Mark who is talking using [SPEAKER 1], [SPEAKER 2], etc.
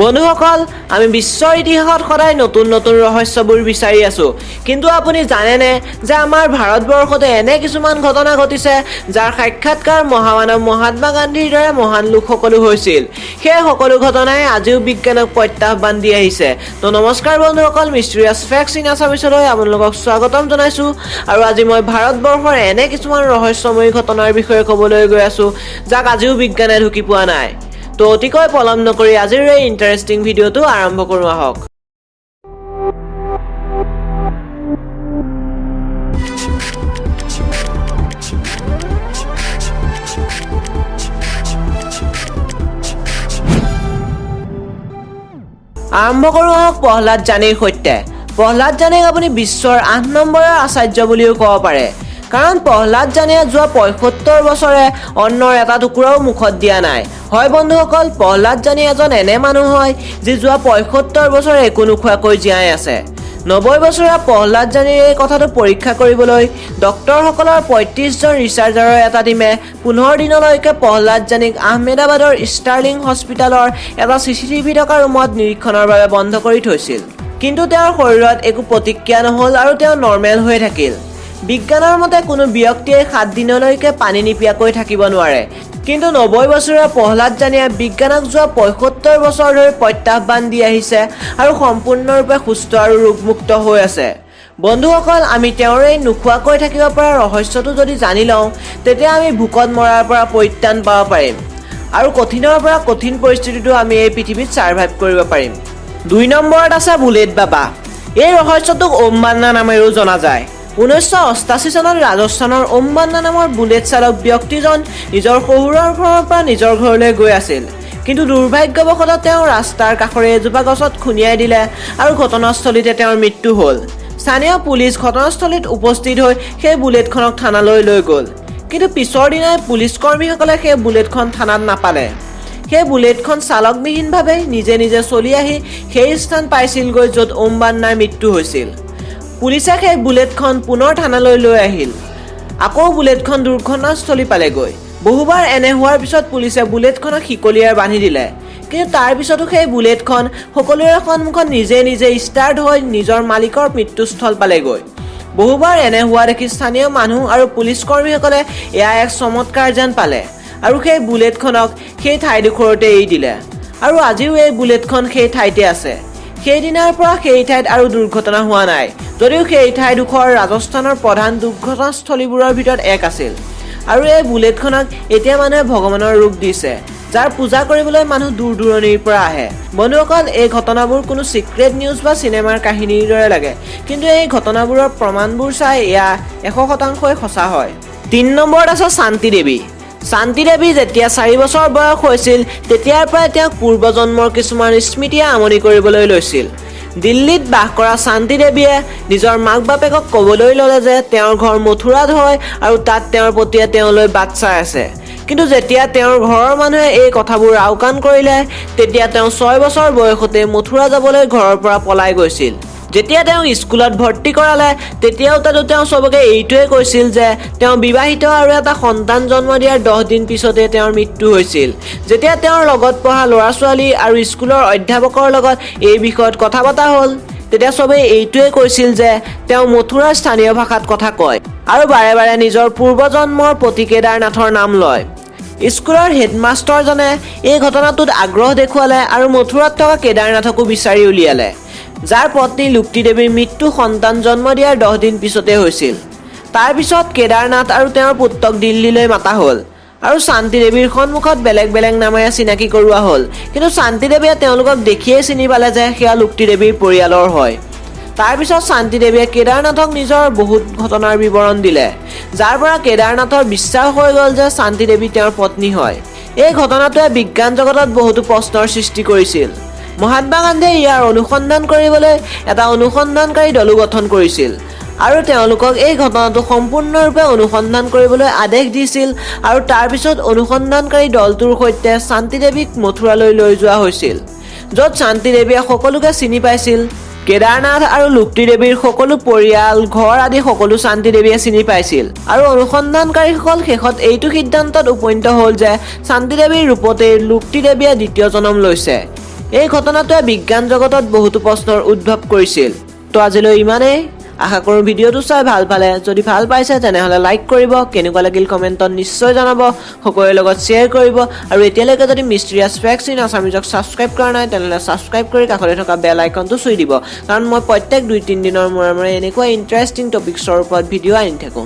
[SPEAKER 1] বন্ধুসকল আমি বিশ্বৰ ইতিহাসত সদায় নতুন নতুন ৰহস্যবোৰ বিচাৰি আছো কিন্তু আপুনি জানেনে যে আমাৰ ভাৰতবৰ্ষতে এনে কিছুমান ঘটনা ঘটিছে যাৰ সাক্ষাৎকাৰ মহামানৱ মহাত্মা গান্ধীৰ দৰে মহান লোকসকলো হৈছিল সেই সকলো ঘটনাই আজিও বিজ্ঞানক প্ৰত্যাহ্বান দি আহিছে তো নমস্কাৰ বন্ধুসকল মিষ্টেৰিয়াছ ফেক্টছ ইন আছামিছলৈ আপোনালোকক স্বাগতম জনাইছো আৰু আজি মই ভাৰতবৰ্ষৰ এনে কিছুমান ৰহস্যময়ী ঘটনাৰ বিষয়ে ক'বলৈ গৈ আছো যাক আজিও বিজ্ঞানে ঢুকি পোৱা নাই তো অতিকৈ পলম নকৰি আজিৰ এই ইণ্টাৰেষ্টিং ভিডিঅ'টো আৰম্ভ কৰোঁ আহক প্ৰহ্লাদ জানীৰ সৈতে প্ৰহ্লাদ জানীক আপুনি বিশ্বৰ 8 নম্বৰৰ আচাৰ্য বুলিও ক'ব পাৰে কাৰণ প্ৰহ্লাদ জানীয়ে যোৱা ৭৫ বছৰে অন্নৰ এটা টুকুৰাও মুখত দিয়া নাই হয় বন্ধুসকল প্ৰহ্লাদ জানী এজন এনে মানুহ হয় যি যোৱা ৭৫ বছৰে একো নোখোৱাকৈ জীয়াই আছে ৯০ বছৰীয়া প্ৰহ্লাদ জানীৰ এই কথাটো পৰীক্ষা কৰিবলৈ ডক্টৰসকলৰ ৩৫ জন ৰিচাৰ্চাৰৰ এটা টীমে ১৫ দিনলৈকে প্ৰহ্লাদ জানীক আহমেদাবাদৰ ষ্টাৰ্লিং হস্পিটেলৰ এটা CCTV থকা ৰুমত নিৰীক্ষণৰ বাবে বন্ধ কৰি থৈছিল কিন্তু তেওঁৰ শৰীৰত একো প্ৰতিক্ৰিয়া নহ'ল আৰু তেওঁ নৰ্মেল হৈ থাকিল বিজ্ঞানৰ মতে কোনো ব্যক্তিয়ে ৭ দিনলৈকে পানী নিপিয়াকৈ থাকিব নোৱাৰে কিন্তু ৯০ বছৰীয়া প্ৰহ্লাদ জানীয়ে বিজ্ঞানক যোৱা ৭৫ বছৰ ধৰি প্ৰত্যাহ্বান দি আহিছে আৰু সম্পূৰ্ণৰূপে সুস্থ আৰু ৰোগমুক্ত হৈ আছে বন্ধুসকল আমি তেওঁৰ এই নোখোৱাকৈ থাকিব পৰা ৰহস্যটো যদি জানি লওঁ তেতিয়া আমি ভোকত মৰাৰ পৰা পৰিত্ৰাণ পাব পাৰিম আৰু কঠিনৰ পৰা কঠিন পৰিস্থিতিটো আমি এই পৃথিৱীত ছাৰ্ভাইভ কৰিব পাৰিম ২ নম্বৰত আছে বুলেট বাবা এই ৰহস্যটোক ওম বান্না নামেৰেও জনা যায় ১৯৮৮ চনত ৰাজস্থানৰ ওম বান্না নামৰ বুলেট চালক ব্যক্তিজন নিজৰ শহুৰৰ ঘৰৰ পৰা নিজৰ ঘৰলৈ গৈ আছিল কিন্তু দুৰ্ভাগ্যবশতঃ তেওঁ ৰাস্তাৰ কাষৰে এজোপা গছত খুন্দিয়াই দিলে আৰু ঘটনাস্থলীতে তেওঁৰ মৃত্যু হ'ল স্থানীয় পুলিচ ঘটনাস্থলীত উপস্থিত হৈ সেই বুলেটখনক থানালৈ লৈ গ'ল কিন্তু পিছৰ দিনাই পুলিচ কৰ্মীসকলে সেই বুলেটখন থানাত নাপালে সেই বুলেটখন চালকবিহীনভাৱে নিজে নিজে চলি আহি সেই স্থান পাইছিলগৈ য'ত ওম বান্নাৰ মৃত্যু হৈছিল পুলিচে সেই বুলেটখন পুনৰ থানালৈ লৈ আহিল আকৌ বুলেটখন দুৰ্ঘটনাস্থলী পালেগৈ বহুবাৰ এনে হোৱাৰ পিছত পুলিচে বুলেটখনক শিকলিয়াৰ বান্ধি দিলে কিন্তু তাৰ পিছতো সেই বুলেটখন সকলোৰে সন্মুখত নিজে নিজে ষ্টাৰ্ট হৈ নিজৰ মালিকৰ মৃত্যুস্থল পালেগৈ বহুবাৰ এনে হোৱা দেখি স্থানীয় মানুহ আৰু পুলিচ কৰ্মীসকলে এয়া এক চমৎকাৰ যেন পালে আৰু সেই বুলেটখনক সেই ঠাইডোখৰতে এৰি দিলে আৰু আজিও এই বুলেটখন সেই ঠাইতে আছে সেইদিনাৰ পৰা সেই ঠাইত আৰু দুৰ্ঘটনা হোৱা নাই যদিও সেই ঠাইডোখৰ ৰাজস্থানৰ প্ৰধান দুৰ্ঘটনাস্থলীবোৰৰ ভিতৰত এক আছিল আৰু এই বুলেটখনক এতিয়া মানুহে ভগৱানৰ ৰূপ দিছে যাৰ পূজা কৰিবলৈ মানুহ দূৰ দূৰণিৰ পৰা আহে বন্ধুসকল এই ঘটনাবোৰ কোনো চিক্ৰেট নিউজ বা চিনেমাৰ কাহিনীৰ দৰে লাগে কিন্তু এই ঘটনাবোৰৰ প্ৰমাণবোৰ চাই এয়া ১০০% সঁচা হয় ৩ নম্বৰত আছে শান্তি দেৱী শান্তি দেৱী যেতিয়া ৪ বছৰ বয়স হৈছিল তেতিয়াৰ পৰাই তেওঁক পূৰ্বজন্মৰ কিছুমান স্মৃতিয়ে আমনি কৰিবলৈ লৈছিল দিল্লীত বাস কৰা শান্তি দেৱীয়ে নিজৰ মাক বাপেকক ক'বলৈ ল'লে যে তেওঁৰ ঘৰ মথুৰাত হয় আৰু তাত তেওঁৰ পতিয়ে তেওঁলৈ বাট চাই আছে কিন্তু যেতিয়া তেওঁৰ ঘৰৰ মানুহে এই কথাবোৰ আওকাণ কৰিলে তেতিয়া তেওঁ ৬ বছৰ বয়সতে মথুৰা যাবলৈ ঘৰৰ পৰা পলাই গৈছিল যেতিয়া তেওঁক স্কুলত ভৰ্তি কৰালে তেতিয়াও তাতো তেওঁ সবকে এইটোৱে কৈছিল যে তেওঁ বিবাহিত আৰু এটা সন্তান জন্ম দিয়াৰ 10 দিন পিছতে তেওঁৰ মৃত্যু হৈছিল যেতিয়া তেওঁৰ লগত পঢ়া ল'ৰা ছোৱালী আৰু স্কুলৰ অধ্যাপকৰ লগত এই বিষয়ত কথা পতা হ'ল তেতিয়া সবে এইটোৱে কৈছিল যে তেওঁ মথুৰাৰ স্থানীয় ভাষাত কথা কয় আৰু বাৰে বাৰে নিজৰ পূৰ্বজন্মৰ পতি কেদাৰনাথৰ নাম লয় স্কুলৰ হেডমাষ্টাৰজনে এই ঘটনাটোত আগ্ৰহ দেখুৱালে আৰু মথুৰাত থকা কেদাৰনাথকো বিচাৰি উলিয়ালে যাৰ পত্নী লুক্তি দেৱীৰ মৃত্যু সন্তান জন্ম দিয়াৰ 10 দিন পিছতে হৈছিল তাৰ পিছত কেদাৰনাথ আৰু তেওঁৰ পুত্ৰক দিল্লীলৈ মাতা হ'ল আৰু শান্তি দেৱীৰ সন্মুখত বেলেগ বেলেগ নামেৰে চিনাকি কৰোৱা হ'ল কিন্তু শান্তি দেৱীয়ে তেওঁলোকক দেখিয়ে চিনি পালে যে সেয়া লুক্তি দেৱীৰ পৰিয়ালৰ হয় তাৰ পিছত শান্তি দেৱীয়ে কেদাৰনাথক নিজৰ বহুত ঘটনাৰ বিৱৰণ দিলে যাৰ পৰা কেদাৰনাথৰ বিশ্বাস হৈ গ'ল যে শান্তি দেৱী তেওঁৰ পত্নী হয় এই ঘটনাটোৱে বিজ্ঞান জগতত বহুতো প্ৰশ্নৰ সৃষ্টি কৰিছিল মহাত্মা গান্ধীয়ে ইয়াৰ অনুসন্ধান কৰিবলৈ এটা অনুসন্ধানকাৰী দল গঠন কৰিছিল আৰু তেওঁলোকক এই ঘটনাটো সম্পূৰ্ণৰূপে অনুসন্ধান কৰিবলৈ আদেশ দিছিল আৰু তাৰ পিছত অনুসন্ধানকাৰী দলটোৰ সৈতে শান্তি দেৱীক মথুৰালৈ লৈ যোৱা হৈছিল য'ত শান্তি দেৱীয়ে সকলোকে চিনি পাইছিল কেদাৰনাথ আৰু লুক্তি দেৱীৰ সকলো পৰিয়াল ঘৰ আদি সকলো শান্তি দেৱীয়ে চিনি পাইছিল আৰু অনুসন্ধানকাৰীসকল শেষত এইটো সিদ্ধান্তত উপনীত হ'ল যে শান্তি দেৱীৰ ৰূপতে লুক্তি দেৱীয়ে দ্বিতীয় জন্ম লৈছে এই ঘটনাটোৱে বিজ্ঞান জগতত বহুতো প্ৰশ্নৰ উদ্ভৱ কৰিছিল। তো আজিলৈ ইমানেই। আশা কৰোঁ ভিডিঅ'টো চাই ভাল পালে। যদি ভাল পাইছে তেনেহ'লে লাইক কৰিব, কেনেকুৱা লাগিল কমেণ্টত নিশ্চয় জনাব, সকলোৰে লগত শ্বেয়াৰ কৰিব আৰু এতিয়ালৈকে যদি মিষ্টেৰিয়াছ ফেক্টছ ইন আছামিজক ছাবস্ক্ৰাইব কৰা নাই তেনেহ'লে ছাবস্ক্ৰাইব কৰি কাষতে থকা বেল আইকনটো চুই দিব, কাৰণ মই প্ৰত্যেক 2-3 দিনৰ মূৰে মূৰে এনেকুৱা ইণ্টাৰেষ্টিং টপিকছৰ ওপৰত ভিডিঅ' আনি থাকোঁ।